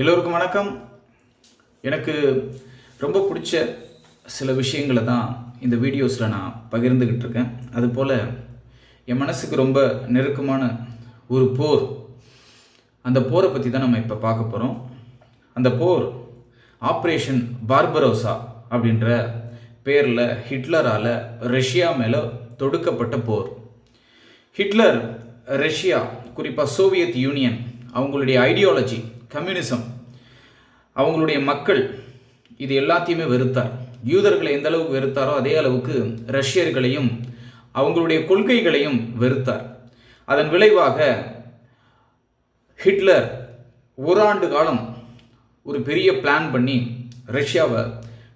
எல்லோருக்கும் வணக்கம். எனக்கு ரொம்ப பிடிச்ச சில விஷயங்களை தான் இந்த வீடியோஸில் நான் பகிர்ந்துக்கிட்டு இருக்கேன். அதுபோல் என் மனசுக்கு ரொம்ப நெருக்கமான ஒரு போர், அந்த போரை பற்றி தான் நம்ம இப்போ பார்க்க போகிறோம். அந்த போர் ஆப்ரேஷன் பார்பரோசா அப்படின்ற பேரில் ஹிட்லரால் ரஷ்யா மேலே தொடுக்கப்பட்ட போர். ஹிட்லர் ரஷ்யா, குறிப்பாக சோவியத் யூனியன், அவங்களுடைய ஐடியாலஜி கம்யூனிசம், அவங்களுடைய மக்கள், இது எல்லாத்தையுமே வெறுத்தார். யூதர்களை எந்த அளவுக்கு வெறுத்தாரோ அதே அளவுக்கு ரஷ்யர்களையும் அவங்களுடைய கொள்கைகளையும் வெறுத்தார். அதன் விளைவாக ஹிட்லர் ஓராண்டு காலம் ஒரு பெரிய பிளான் பண்ணி ரஷ்யாவை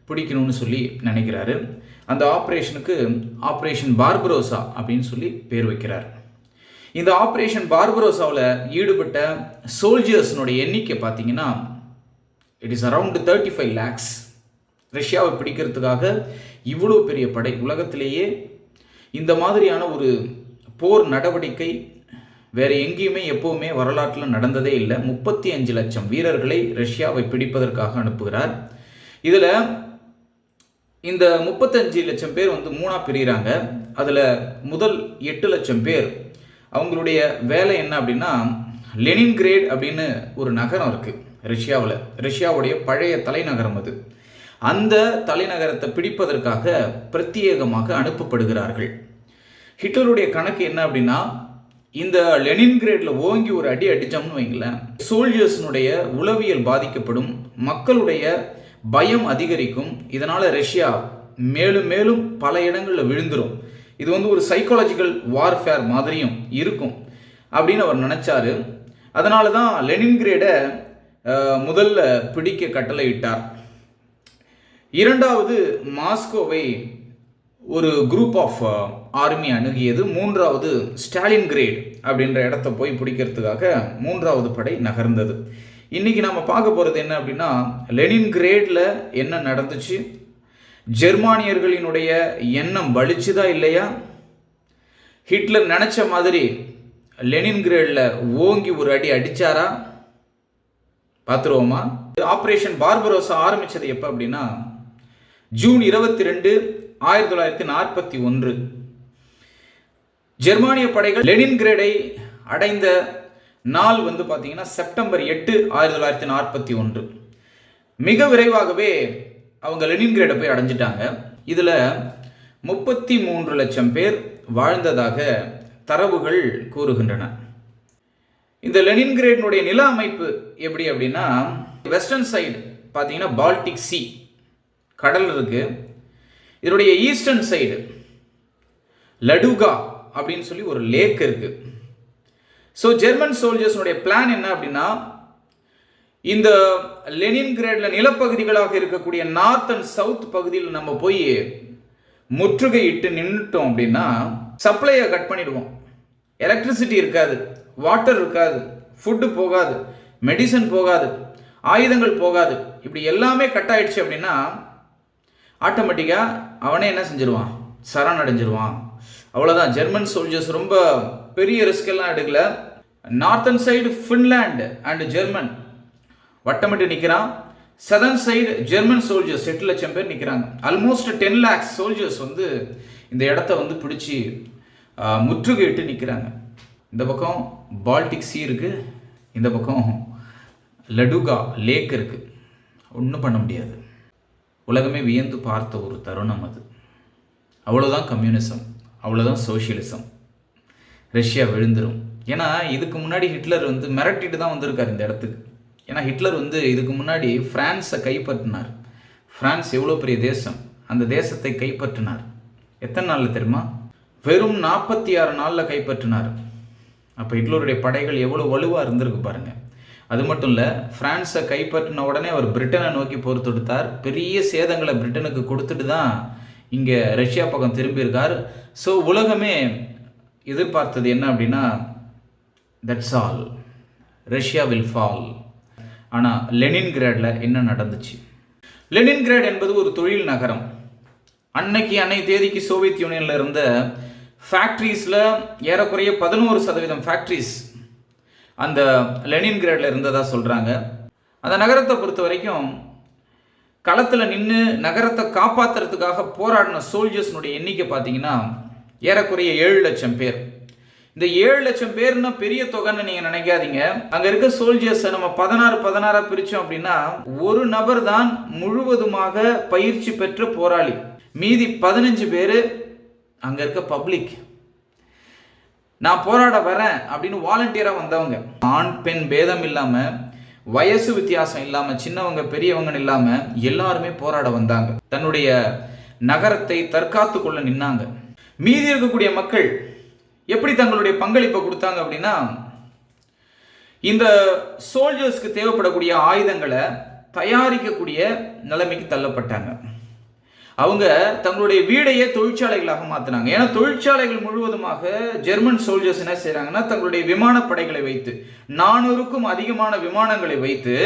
பிடிக்கணும்னு சொல்லி நினைக்கிறாரு. அந்த ஆப்ரேஷனுக்கு ஆப்ரேஷன் பார்பரோசா அப்படின்னு சொல்லி பேர் வைக்கிறார். இந்த ஆப்ரேஷன் பார்பரோசாவில் ஈடுபட்ட சோல்ஜர்ஸ்னுடைய எண்ணிக்கை பார்த்தீங்கன்னா இட் இஸ் அரவுண்ட் 35 lakhs. ரஷ்யாவை பிடிக்கிறதுக்காக இவ்வளோ பெரிய படை, உலகத்திலேயே இந்த மாதிரியான ஒரு போர் நடவடிக்கை வேறு எங்கேயுமே எப்போவுமே வரலாற்றில் நடந்ததே இல்லை. 35 லட்சம் வீரர்களை ரஷ்யாவை பிடிப்பதற்காக அனுப்புகிறார். இதில் இந்த 35 லட்சம் பேர் மூணாக பிரிகிறாங்க. அதில் முதல் 8 லட்சம் பேர் அவங்களுடைய வேலை என்ன அப்படின்னா, லெனின்கிரேட் அப்படின்னு ஒரு நகரம் இருக்குது ரஷ்யாவில், ரஷ்யாவுடைய பழைய தலைநகரம் அது. அந்த தலைநகரத்தை பிடிப்பதற்காக பிரத்யேகமாக அனுப்பப்படுகிறார்கள். ஹிட்லருடைய கணக்கு என்ன அப்படின்னா, இந்த லெனின்கிரேடில் ஓங்கி ஒரு அடி அடித்தோம்னு வைங்களேன், சோல்ஜர்ஸ்னுடைய உளவியல் பாதிக்கப்படும், மக்களுடைய பயம் அதிகரிக்கும். இதனால் ரஷ்யா மேலும் மேலும் பல இடங்களில் விழுந்துடும். இது ஒரு சைக்காலஜிக்கல் வார்ஃபேர் மாதிரியும் இருக்கும் அப்படின்னு அவர் நினச்சாரு. அதனால தான் லெனின்கிரேடை முதல்ல பிடிக்க கட்டளையிட்டார். இரண்டாவது மாஸ்கோவை ஒரு குரூப் ஆஃப் ஆர்மி அணுகியது. மூன்றாவது ஸ்டாலின்கிரேட் அப்படின்ற இடத்த போய் பிடிக்கிறதுக்காக மூன்றாவது படை நகர்ந்தது. இன்னைக்கு நம்ம பார்க்க போகிறது என்ன அப்படின்னா, லெனின்கிரேடில் என்ன நடந்துச்சு, ஜெர்மானியர்களினுடைய எண்ணம் பலிச்சுதா இல்லையா, ஹிட்லர் நினைச்ச மாதிரி லெனின்கிரேடில் ஓங்கி ஒரு அடி அடிச்சாரா, பார்த்துருவோமா? ஆப்ரேஷன் பார்பரோசா ஆரம்பிச்சது எப்போ அப்படின்னா, ஜூன் 22, 1941. ஜெர்மானிய படைகள் லெனின்கிரேடை அடைந்த நாள் பார்த்தீங்கன்னா செப்டம்பர் 8, 1941. மிக விரைவாகவே அவங்க லெனின்கிரேடை போய் அடைஞ்சிட்டாங்க. இதில் 33 லட்சம் பேர் வாழ்ந்ததாக தரவுகள் கூறுகின்றன. இந்த லெனின்கிரேடினுடைய நில அமைப்பு எப்படி அப்படின்னா, வெஸ்டர்ன் சைடு பார்த்தீங்கன்னா பால்டிக் சி, கடல் இருக்கு. இதனுடைய ஈஸ்டர்ன் சைடு லடுகா அப்படின்னு சொல்லி ஒரு லேக் இருக்கு. ஸோ ஜெர்மன் சோல்ஜர்ஸ்னுடைய பிளான் என்ன அப்படின்னா, இந்த லெனின்கிரேடில் நிலப்பகுதிகளாக இருக்கக்கூடிய நார்த் அண்ட் சவுத் பகுதியில் நம்ம போய் முற்றுகையிட்டு நின்றுட்டோம் அப்படின்னா சப்ளையை கட் பண்ணிடுவோம். எலக்ட்ரிசிட்டி இருக்காது, வாட்டர் இருக்காது, ஃபுட்டு போகாது, மெடிசன் போகாது, ஆயுதங்கள் போகாது. இப்படி எல்லாமே கட் ஆயிடுச்சு அப்படின்னா ஆட்டோமேட்டிக்காக அவனே என்ன செஞ்சிருவான், சரணடைஞ்சிருவான். அவ்வளோதான். ஜெர்மன் சோல்ஜர்ஸ் ரொம்ப பெரிய ரிஸ்க் எல்லாம் எடுக்கல. Northern side Finland and German வட்டமிட்டு நிற்கிறான். சதர்ன் சைடு ஜெர்மன் சோல்ஜர்ஸ் 8 லட்சம் பேர் நிற்கிறாங்க. ஆல்மோஸ்ட் 10 lakhs சோல்ஜர்ஸ் இந்த இடத்த பிடிச்சி முற்றுகையிட்டு நிற்கிறாங்க. இந்த பக்கம் பால்டிக் சி இருக்கு, இந்த பக்கம் லடுகா லேக் இருக்கு. ஒன்றும் பண்ண முடியாது. உலகமே வியந்து பார்த்த ஒரு தருணம் அது. அவ்வளோதான் கம்யூனிசம், அவ்வளோதான் சோஷியலிசம். ரஷ்யா விழுந்துடும். ஏன்னா இதுக்கு முன்னாடி ஹிட்லர் மிரட்டிட்டு தான் வந்திருக்கார் இந்த இடத்துக்கு. ஏன்னா ஹிட்லர் இதுக்கு முன்னாடி பிரான்ஸை கைப்பற்றினார். பிரான்ஸ் எவ்வளோ பெரிய தேசம், அந்த தேசத்தை கைப்பற்றினார். எத்தனை நாளில் தெரியுமா? வெறும் 46 நாளில் கைப்பற்றினார். அப்போ ஹிட்லருடைய படைகள் எவ்வளோ வலுவாக இருந்திருக்கு பாருங்க. அது மட்டும் இல்லை, பிரான்ஸை கைப்பற்றின உடனே அவர் பிரிட்டனை நோக்கி போர் தொடுத்தார். பெரிய சேதங்களை பிரிட்டனுக்கு கொடுத்துட்டு தான் இங்கே ரஷ்யா பக்கம் திரும்பியிருக்கார். ஸோ உலகமே எதிர்பார்த்தது என்ன அப்படின்னா, that's all, Russia will fall. ஆனால் லெனின்கிரேடில் என்ன நடந்துச்சு? லெனின்கிரேட் என்பது ஒரு தொழில் நகரம். அன்னைக்கு தேதிக்கு சோவியத் யூனியனில் இருந்த ஃபேக்ட்ரிஸில் ஏறக்குறைய 11% ஃபேக்ட்ரிஸ் அந்த லெனின்கிரேடில் இருந்ததாக சொல்கிறாங்க. அந்த நகரத்தை பொறுத்த வரைக்கும் களத்தில் நின்று நகரத்தை காப்பாற்றுறதுக்காக போராடின சோல்ஜர்ஸ்னுடைய எண்ணிக்கை பார்த்தீங்கன்னா ஏறக்குறைய 7 லட்சம் பேர். இந்த 7 லட்சம் பேர்னா பெரிய தொகைன்னு நீங்கள் நினைக்காதீங்க. அங்கே இருக்க சோல்ஜர்ஸை நம்ம 16 பிரித்தோம் அப்படின்னா ஒரு நபர் தான் முழுவதுமாக பயிற்சி பெற்ற போராளி. மீதி 15 பேர் அங்கே இருக்க பப்ளிக். நான் போராட வரேன் அப்படின்னு வாலண்டியராக வந்தவங்க. ஆண் பெண் பேதம் இல்லாமல், வயசு வித்தியாசம் இல்லாமல், சின்னவங்க பெரியவங்கன்னு இல்லாமல் எல்லாருமே போராட வந்தாங்க. தன்னுடைய நகரத்தை தற்காத்து கொள்ள நின்னாங்க. மீதி இருக்கக்கூடிய மக்கள் எப்படி தங்களுடைய பங்களிப்பை கொடுத்தாங்க அப்படின்னா, இந்த சோல்ஜர்ஸ்க்கு தேவைப்படக்கூடிய ஆயுதங்களை தயாரிக்கக்கூடிய நிலைமைக்கு தள்ளப்பட்டாங்க. அவங்க தங்களுடைய வீடையே தொழிற்சாலைகளாக மாற்றினாங்க. ஏன்னா தொழிற்சாலைகள் முழுவதுமாக ஜெர்மன் சோல்ஜர்ஸ் என்ன செய்கிறாங்கன்னா, தங்களுடைய விமானப்படைகளை வைத்து 400க்கும் அதிகமான விமானங்களை வைத்து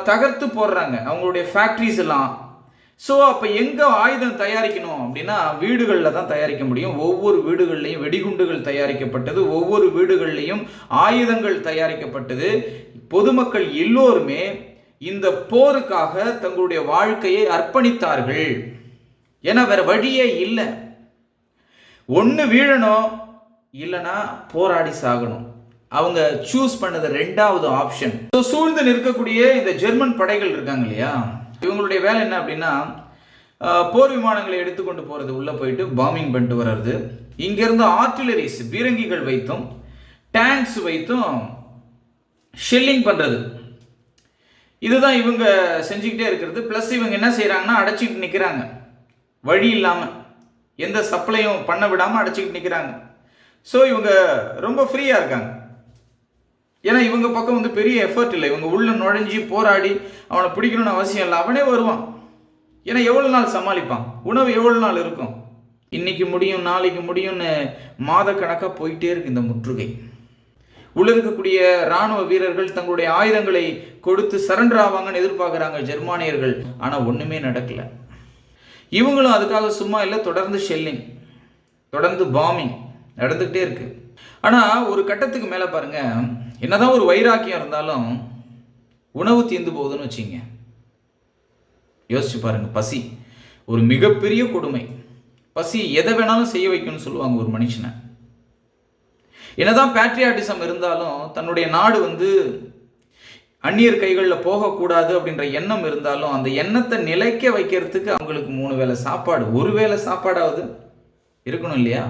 தகர்த்து போடுறாங்க அவங்களுடைய ஃபேக்ட்ரிஸ் எல்லாம். ஸோ அப்போ எங்கே ஆயுதம் தயாரிக்கணும் அப்படின்னா வீடுகளில் தான் தயாரிக்க முடியும். ஒவ்வொரு வீடுகள்லையும் வெடிகுண்டுகள் தயாரிக்கப்பட்டது, ஒவ்வொரு வீடுகள்லையும் ஆயுதங்கள் தயாரிக்கப்பட்டது. பொதுமக்கள் எல்லோருமே இந்த போருக்காக தங்களுடைய வாழ்க்கையை அர்ப்பணித்தார்கள். ஏன்னா வேற வழியே இல்லை. ஒன்று வீழணும், இல்லைன்னா போராடி சாகணும். அவங்க சூஸ் பண்ணது 2வது ஆப்ஷன். சூழ்ந்து நிற்கக்கூடிய இந்த ஜெர்மன் படைகள் இருக்காங்க இல்லையா, இவங்களுடைய வேலை என்ன அப்படின்னா போர் விமானங்களை எடுத்துக்கொண்டு போகிறது, உள்ளே போயிட்டு பாம்பிங் பண்ணிட்டு வர்றது. இங்கேருந்து ஆர்டிலரிஸ் பீரங்கிகள் வைத்தும் டேங்க்ஸ் வைத்தும் ஷெல்லிங் பண்ணுறது. இதுதான் இவங்க செஞ்சுக்கிட்டே இருக்கிறது. ப்ளஸ் இவங்க என்ன செய்கிறாங்கன்னா அடைச்சிக்கிட்டு நிற்கிறாங்க. வழி இல்லாமல் எந்த சப்ளையும் பண்ண விடாமல் அடைச்சிக்கிட்டு நிற்கிறாங்க. ஸோ இவங்க ரொம்ப ஃப்ரீயாக இருக்காங்க. ஏன்னா இவங்க பக்கம் வந்து பெரிய எஃபர்ட் இல்லை. இவங்க உள்ள நுழைஞ்சி போராடி அவனை பிடிக்கணும்னு அவசியம் இல்லை. அவனே வருவான். ஏன்னா எவ்வளோ நாள் சமாளிப்பான்? உணவு எவ்வளோ நாள் இருக்கும்? இன்னைக்கு முடியும் நாளைக்கு முடியும்னு மாதக்கணக்காக போயிட்டே இருக்கு இந்த முற்றுகை. உள்ள இருக்கக்கூடிய இராணுவ வீரர்கள் தங்களுடைய ஆயுதங்களை கொடுத்து சரண்டர் ஆவாங்கன்னு எதிர்பார்க்குறாங்க ஜெர்மானியர்கள். ஆனால் ஒன்றுமே நடக்கலை. இவங்களும் அதுக்காக சும்மா இல்லை, தொடர்ந்து ஷெல்லிங், தொடர்ந்து பாம்பிங் நடந்துக்கிட்டே இருக்கு. ஆனால் ஒரு கட்டத்துக்கு மேலே பாருங்க, என்னதான் ஒரு வைராக்கியம் இருந்தாலும் உணவு தீர்ந்து போகுதுன்னு வச்சுங்க. யோசிச்சு பாருங்க. பசி ஒரு மிகப்பெரிய கொடுமை. பசி எதை வேணாலும் செய்ய வைக்கும்னு சொல்லுவாங்க ஒரு மனுஷனை. என்னதான் பேட்ரியாட்டிசம் இருந்தாலும், தன்னுடைய நாடு வந்து அந்நியர் கைகளில் போகக்கூடாது அப்படின்ற எண்ணம் இருந்தாலும், அந்த எண்ணத்தை நிலைக்க வைக்கிறதுக்கு அவங்களுக்கு 3 வேளை சாப்பாடு, 1 வேளை சாப்பாடாவது இருக்கணும் இல்லையா?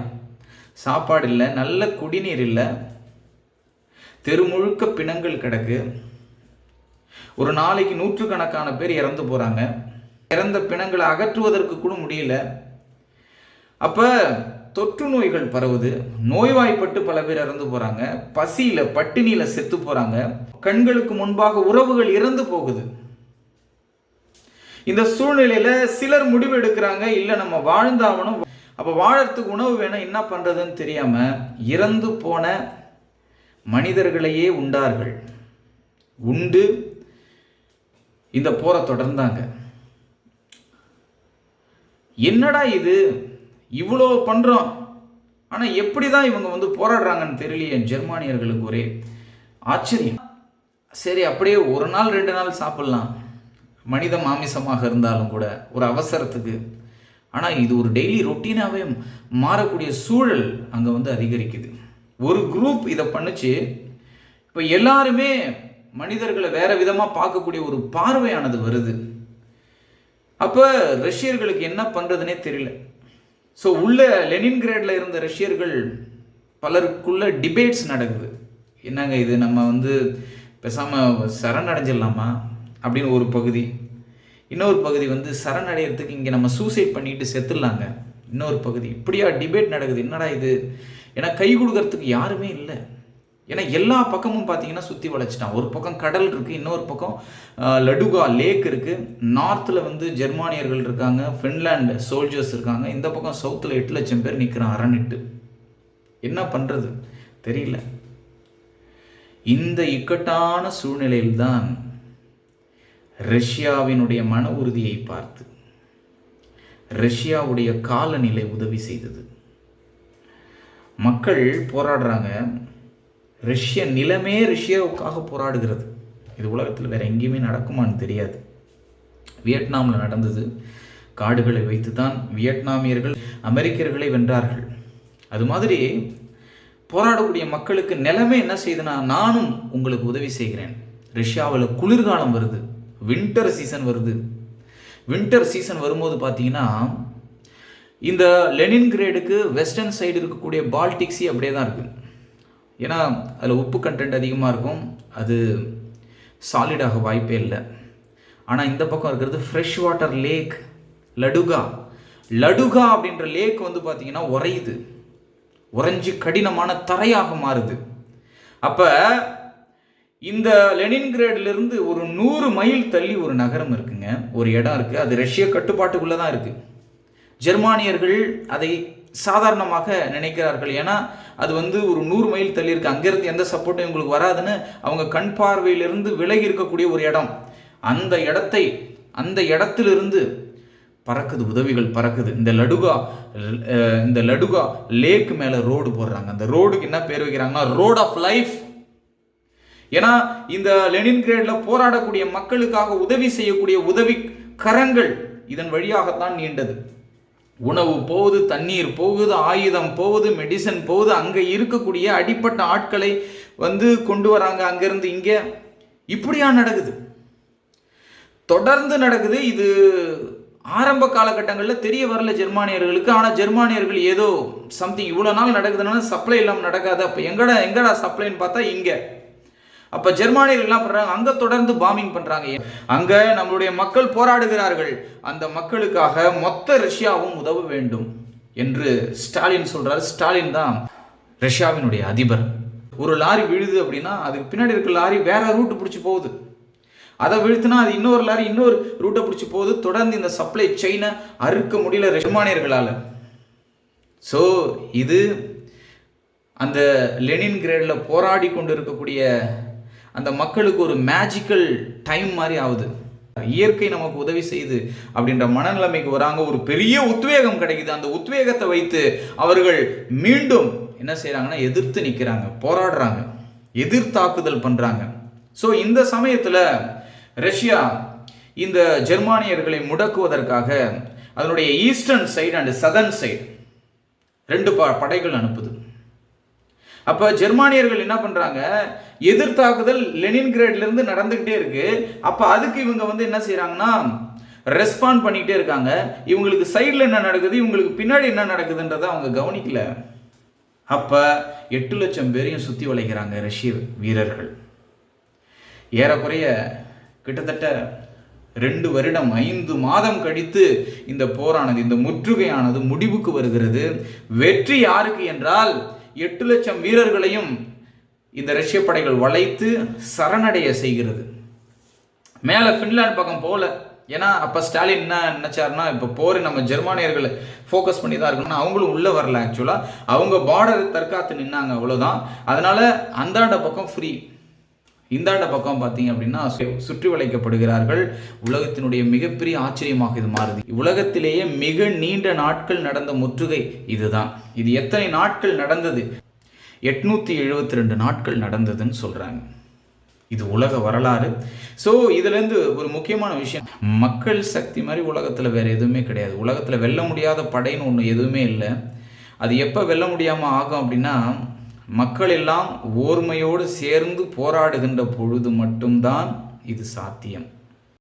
சாப்பாடு இல்லை, நல்ல குடிநீர் இல்லை, தெரு முழுக்க பிணங்கள் கிடக்கு. ஒரு நாளைக்கு 100கணக்கான பேர் இறந்து போகிறாங்க. இறந்த பிணங்களை அகற்றுவதற்கு கூட முடியல. அப்போ தொற்று நோய்கள் பரவுது. நோய்வாய்ப்பட்டு பல பேர் இறந்து போகிறாங்க. பசியில் பட்டினியில் செத்து போகிறாங்க. கண்களுக்கு முன்பாக உறவுகள் இறந்து போகுது. இந்த சூழ்நிலையில் சிலர் முடிவு எடுக்கிறாங்க, இல்லை நம்ம வாழ்ந்தாகணும், அப்போ வாழறதுக்கு உணவு வேணும், என்ன பண்ணுறதுன்னு தெரியாமல் இறந்து போன மனிதர்களையே உண்டார்கள். உண்டு இந்த போரை தொடர்ந்தாங்க. என்னடா இது, இவ்வளோ பண்ணுறோம், ஆனால் எப்படி தான் இவங்க வந்து போராடுறாங்கன்னு தெரியலையே ஜெர்மானியர்களுக்கு ஒரே ஆச்சரியம். சரி, அப்படியே 1 நாள் 2 நாள் சாப்பிட்லாம், மனித மாமிசமாக இருந்தாலும் கூட ஒரு அவசரத்துக்கு. ஆனால் இது ஒரு டெய்லி ரொட்டீனாகவே மாறக்கூடிய சூழல் அங்கே வந்து அதிகரிக்குது. ஒரு குரூப் இதை பண்ணுச்சு. இப்போ எல்லாருமே மனிதர்களை வேற விதமாக பார்க்கக்கூடிய ஒரு பார்வையானது வருது. அப்போ ரஷ்யர்களுக்கு என்ன பண்ணுறதுனே தெரியல. ஸோ உள்ள லெனின்கிரேடில் இருந்த ரஷ்யர்கள் பலருக்குள்ள டிபேட்ஸ் நடக்குது. என்னங்க இது, நம்ம வந்து பேசாமல் சரணடைஞ்சிடலாமா அப்படின்னு ஒரு பகுதி. இன்னொரு பகுதி வந்து சரணடைகிறதுக்கு இங்கே நம்ம சூசைட் பண்ணிட்டு செத்துடலாங்க. இன்னொரு பகுதி. இப்படியா டிபேட் நடக்குது. என்னடா இது, ஏன்னா கை கொடுக்கறதுக்கு யாருமே இல்லை. ஏன்னா எல்லா பக்கமும் பார்த்தீங்கன்னா சுற்றி வளைச்சிட்டான். ஒரு பக்கம் கடல் இருக்குது, இன்னொரு பக்கம் லடுகா லேக் இருக்குது. நார்த்தில் வந்து ஜெர்மானியர்கள் இருக்காங்க, ஃபின்லாண்டு சோல்ஜர்ஸ் இருக்காங்க. இந்த பக்கம் சவுத்தில் 8 லட்சம் பேர் நிற்கிறான் அரணிட்டு. என்ன பண்ணுறது தெரியல. இந்த இக்கட்டான சூழ்நிலையில்தான் ரஷ்யாவினுடைய மன உறுதியை பார்த்து ரஷ்யாவுடைய காலநிலை உதவி செய்தது. மக்கள் போராடுறாங்க. ரஷ்ய நிலமே ரஷ்யாவுக்காக போராடுகிறது. இது உலகத்தில் வேறு எங்கேயுமே நடக்குமான்னு தெரியாது. வியட்நாமில் நடந்தது. காடுகளை வைத்து தான் வியட்நாமியர்கள் அமெரிக்கர்களை வென்றார்கள். அது மாதிரி போராடக்கூடிய மக்களுக்கு நிலைமை என்ன செய்யுதுன்னா, நானும் உங்களுக்கு உதவி செய்கிறேன். ரஷ்யாவில் குளிர்காலம் வருது, வின்டர் சீசன் வருது. வின்டர் சீசன் வரும்போது பார்த்தீங்கன்னா, இந்த லெனின்கிரேடுக்கு வெஸ்டர்ன் சைடு இருக்கக்கூடிய பால்டிக் சி அப்படியே தான் இருக்குது. ஏன்னா அதில் உப்பு கண்டென்ட் அதிகமாக இருக்கும், அது சாலிடாக வாய்ப்பே இல்லை. ஆனால் இந்த பக்கம் இருக்கிறது ஃப்ரெஷ் வாட்டர் லேக் லடுகா. லடுகா அப்படின்ற லேக் வந்து பார்த்தீங்கன்னா உறையுது, உறைஞ்சி கடினமான தரையாக மாறுது. அப்போ இந்த லெனின்கிரேடிலிருந்து ஒரு 100 மைல் தள்ளி ஒரு நகரம் இருக்குங்க, ஒரு இடம் இருக்குது. அது ரஷ்ய கட்டுப்பாட்டுக்குள்ளே தான் இருக்குது. ஜெர்மானியர்கள் அதை சாதாரணமாக நினைக்கிறார்கள். ஏன்னா அது வந்து ஒரு 100 மைல் தள்ளி இருக்குது, அங்கேருந்து எந்த சப்போர்ட்டும் உங்களுக்கு வராதுன்னு அவங்க கண் பார்வையிலிருந்து விலகி இருக்கக்கூடிய ஒரு இடம். அந்த இடத்திலிருந்து பறக்குது, உதவிகள் பறக்குது. இந்த லடுகா லேக் மேலே ரோடு போடுறாங்க. அந்த ரோடுக்கு என்ன பேர் வைக்கிறாங்கன்னா ரோட் ஆஃப் லைஃப். ஏன்னா இந்த லெனின்கிரேடில் போராடக்கூடிய மக்களுக்காக உதவி செய்யக்கூடிய உதவி கரங்கள் இதன் வழியாகத்தான் நீண்டது. உணவு போகுது, தண்ணீர் போகுது, ஆயுதம் போகுது, மெடிசன் போகுது. அங்கே இருக்கக்கூடிய அடிப்பட்ட ஆட்களை வந்து கொண்டு வராங்க அங்கேருந்து இங்கே. இப்படியா நடக்குது, தொடர்ந்து நடக்குது. இது ஆரம்ப காலகட்டங்களில் தெரிய வரல ஜெர்மானியர்களுக்கு. ஆனால் ஜெர்மானியர்கள் ஏதோ சம்திங் இவ்வளோ நாள் நடக்குதுன்னா சப்ளை இல்லாமல் நடக்காது. அப்போ எங்கடா சப்ளைன்னு பார்த்தா இங்கே. அப்போ ஜெர்மானியர்கள் என்ன பண்ணுறாங்க, அங்கே தொடர்ந்து பாம்பிங் பண்ணுறாங்க. அங்கே நம்மளுடைய மக்கள் போராடுகிறார்கள், அந்த மக்களுக்காக மொத்த ரஷ்யாவும் உதவ வேண்டும் என்று ஸ்டாலின் சொல்கிறார். ஸ்டாலின் தான் ரஷ்யாவினுடைய அதிபர். ஒரு லாரி விழுது அப்படின்னா அதுக்கு பின்னாடி இருக்க லாரி வேற ரூட்டு பிடிச்சி போகுது. அதை வீழ்த்தினா அது இன்னொரு லாரி இன்னொரு ரூட்டை பிடிச்சி போகுது. தொடர்ந்து இந்த சப்ளை செயினை அறுக்க முடியல ஜெர்மானியர்களால். ஸோ இது அந்த லெனின்கிரேடில் போராடி கொண்டு இருக்கக்கூடிய அந்த மக்களுக்கு ஒரு மேஜிக்கல் டைம் மாதிரி ஆகுது. இயற்கை நமக்கு உதவி செய்யுது அப்படின்ற மனநிலைமைக்கு வராங்க. ஒரு பெரிய உத்வேகம் கிடைக்குது. அந்த உத்வேகத்தை வைத்து அவர்கள் மீண்டும் என்ன செய்கிறாங்கன்னா எதிர்த்து நிற்கிறாங்க, போராடுறாங்க, எதிர்த்தாக்குதல் பண்ணுறாங்க. ஸோ இந்த சமயத்தில் ரஷ்யா இந்த ஜெர்மானியர்களை முடக்குவதற்காக அதனுடைய eastern side and southern side 2 படைகள் அனுப்புது. அப்போ ஜெர்மானியர்கள் என்ன பண்ணுறாங்க, எதிர்த்தாக்குதல் லெனின்கிரேட்லேருந்து நடந்துக்கிட்டே இருக்கு. அப்போ அதுக்கு இவங்க வந்து என்ன செய்கிறாங்கன்னா ரெஸ்பாண்ட் பண்ணிக்கிட்டே இருக்காங்க. இவங்களுக்கு சைடில் என்ன நடக்குது, இவங்களுக்கு பின்னாடி என்ன நடக்குதுன்றதை அவங்க கவனிக்கல. அப்போ 8 லட்சம் பேரையும் சுற்றி வளைக்கிறாங்க ரஷ்ய வீரர்கள். ஏறக்குறைய கிட்டத்தட்ட 2 வருடம் 5 மாதம் கழித்து இந்த போரானது, இந்த முற்றுகையானது முடிவுக்கு வருகிறது. வெற்றி யாருக்கு என்றால் 8 லட்சம் வீரர்களையும் இந்த ரஷ்ய படைகள் வளைத்து சரணடைய செய்கிறது. மேலே ஃபின்லாந்து பக்கம் போகல. ஏன்னா அப்போ ஸ்டாலின் என்ன நினைச்சாருன்னா, இப்போ போர் நம்ம ஜெர்மானியர்களை ஃபோக்கஸ் பண்ணி தான் இருக்கணும்னா அவங்களும் உள்ளே வரல. ஆக்சுவலாக அவங்க பார்டரை தற்காத்து நின்னாங்க, அவ்வளோதான். அதனால அந்தாண்ட பக்கம் ஃப்ரீ, இந்தாண்ட பக்கம் பார்த்தீங்க அப்படின்னா சுற்றி வளைக்கப்படுகிறார்கள். உலகத்தினுடைய மிகப்பெரிய ஆச்சரியமாக இது மாறுது. உலகத்திலேயே மிக நீண்ட நாட்கள் நடந்த முற்றுகை இதுதான். இது எத்தனை நாட்கள் நடந்தது? 872 நாட்கள் நடந்ததுன்னு சொல்றாங்க. இது உலக வரலாறு. ஸோ இதுலேருந்து ஒரு முக்கியமான விஷயம், மக்கள் சக்தி மாதிரி உலகத்தில் வேற எதுவுமே கிடையாது. உலகத்தில் வெல்ல முடியாத படைன்னு ஒன்று எதுவுமே இல்லை. அது எப்போ வெல்ல முடியாமல் ஆகும் அப்படின்னா, மக்கள் எல்லாம் ஓர்மையோடு சேர்ந்து போராடுகின்ற பொழுது மட்டும்தான் இது சாத்தியம்.